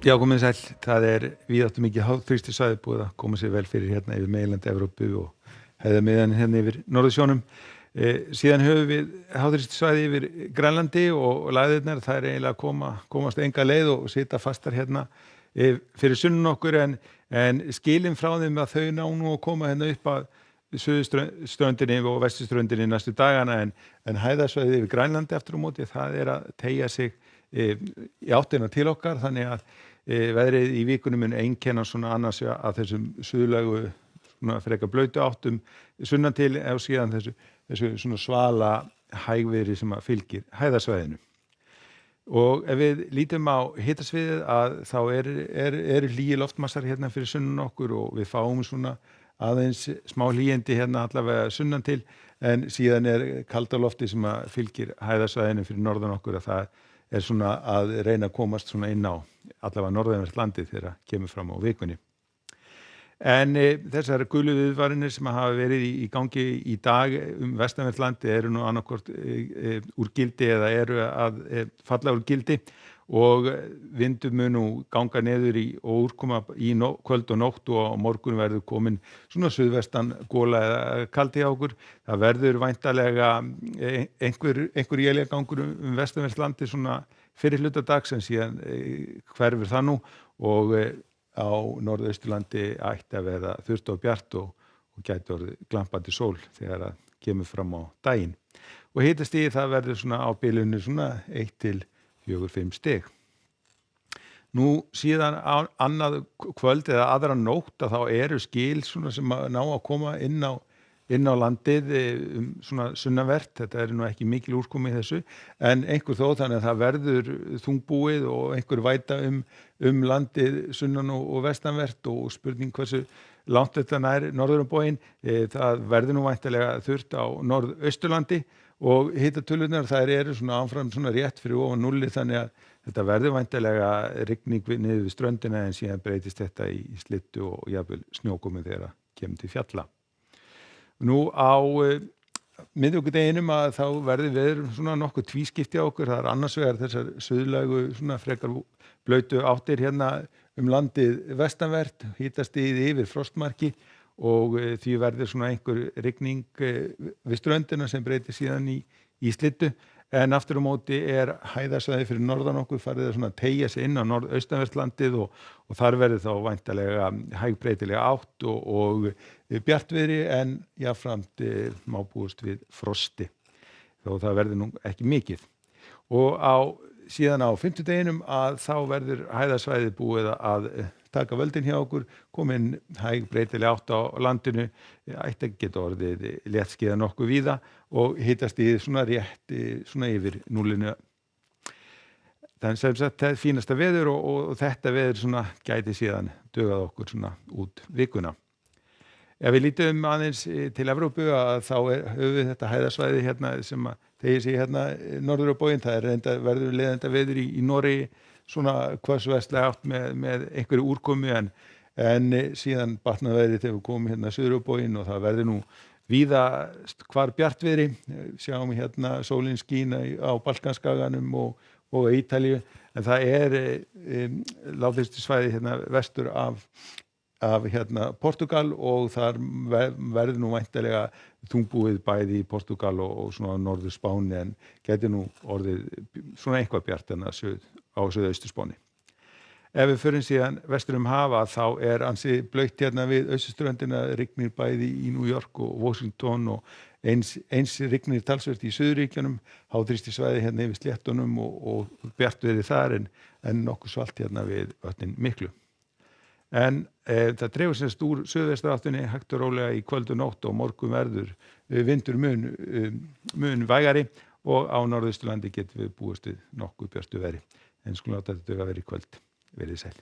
Já, komið sæl. Það víðáttu mikið háþrýstisvæði búið að koma sér vel fyrir hérna yfir meginlandi Evrópu og heiðamiðjan hérna yfir Norðursjónum. Síðan höfum við háþrýstisvæði yfir Grænlandi og lægðirnar, það eiginlega komast enga leið og sita fastar hérna fyrir sunnan okkur en skilin frá þeim að þau ná nú að koma hérna upp að suðurströndinni og vesturströndinni næstu dagana en hæðasvæði yfir Grænlandi aftur á móti, það að teygja sig í áttina til okkar, þannig að veðrið í vikunum mun einkenna svona annars að þessum suðlægu svona frekar blautu áttum sunnan til og síðan þessu svona svala hægviðri sem að fylgir hæðasvæðinu. Og ef við lítum á hitasviðið að þá eru hlýi loftmassar hérna fyrir sunnan okkur og við fáum svona aðeins smá hlýindi hérna allavega sunnan til en síðan kalda lofti sem að fylgir hæðasvæðinu fyrir norðan okkur að það svona að reyna að komast svona inn á allavega norðanvert landið þegar kemur fram á vikunni. En þessar gulu viðvaranir sem hafa verið í gangi í dag vestanvert landið eru nú annaðhvort úr gildi eða eru að falla úr gildi og vindur mun nú ganga niður og úrkoma í kvöld og nótt og á morgun verður komin svona suðvestan gola eða kaldi á okkur. Það verður væntanlega einhver éljagangur vestanvert landið svona fyrir hluta dags en síðan hverfur það nú og á norðausturlandi ætti að vera þurrt og bjart og gæti orðið glampandi sól þegar það kemur fram á daginn. Og hitastigið það verður svona á bilinu svona 1 til 4-5 stig. Nú síðan annað kvöld eða aðra nótt að þá eru skil svona sem að ná að koma inn á landið svona sunnanvert. Þetta nú ekki mikil úrkomi í þessu en einhver þó þannig að það verður þungbúið og einhver væta landið sunnan og vestanvert og spurning hversu langt þetta nær norður bóginn. Það verður nú væntanlega þurrt á norðausturlandi og hitatölurnar þær eru svona áfram svona rétt fyrir ofan núlli þannig að þetta verður væntanlega rigning niður við ströndina en síðan breytist þetta í slittu og jafnvel snjókomi þegar það kemur til fjalla. Nú á miðvikudeginum að þá verður veður svona nokkuð tvískipti á okkur. Það annars vegar þessar suðlægu svona frekar blautu áttir hérna landið vestanvert, hitastigið yfir frostmarki og því verður svona einhver rigning við ströndina sem breytir síðan í slittu en aftur á móti hæðasvæði fyrir norðan okkur farið að svona teygja sig inn á norðaustanvertlandið og þar verður þá væntanlega hægbreytilega átt og bjartviðri en jafnframt má búast við frosti þó það verður nú ekki mikið. Og síðan á fimmtudeginum að þá verður hæðasvæðið búið að taka völdin hjá okkur, komin hægbreytilega átt á landinu, ætti að geta orðið léttskýjað nokkuð víða og hitastigið svona rétt svona yfir núllinu. Þannig sem sagt það fínasta veður og þetta veður svona gæti síðan dugað okkur svona út vikuna. Ef við lítum aðeins til Evrópu að þá höfum við þetta hæðasvæði hérna sem að tegir sig hérna norður á bóginn, það verður leiðenda veður í Noregi svona hvössvestlega átt með einhverju úrkomu en síðan batnar veðrið þegar við komum hérna suður á bóginn og það verður nú víða hvar bjartviðri, sjáum hérna sólin skína á Balkanskaganum og Ítalíu en það lágþrýstisvæði hérna vestur af hérna Portugal og þar verður nú væntanlega þungbúið bæði í Portugal og svona norður Spáni en gæti nú orðið svona eitthvað bjart en á suðausturspáni. Ef við förum síðan vestur hafa þá ansi blautt hérna við austurströndina, rignir bæði í New York og Washington og eins rignir talsvert í Suðurríkjunum, háþrýstisvæði hérna yfir sléttunum og bjartviðri þar en nokkuð svalt hérna við vötnin miklu. En það dregur semst úr suðvesturáttinni hægt og rólega í kvöld og nótt og morgun verður vindur mun vægari og á norðausturlandi getum við búist við nokkuð björtu veðri. En skulum láta þetta duga verið í kvöld. Verið sæl.